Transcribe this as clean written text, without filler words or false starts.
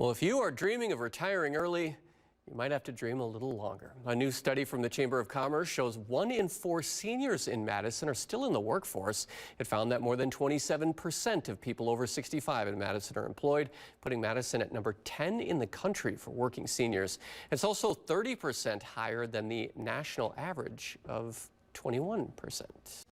Well, if you are dreaming of retiring early, you might have to dream a little longer. A new study from the Chamber of Commerce shows 1 in 4 seniors in Madison are still in the workforce. It found that more than 27% of people over 65 in Madison are employed, putting Madison at number 10 in the country for working seniors. It's also 30% higher than the national average of 21%.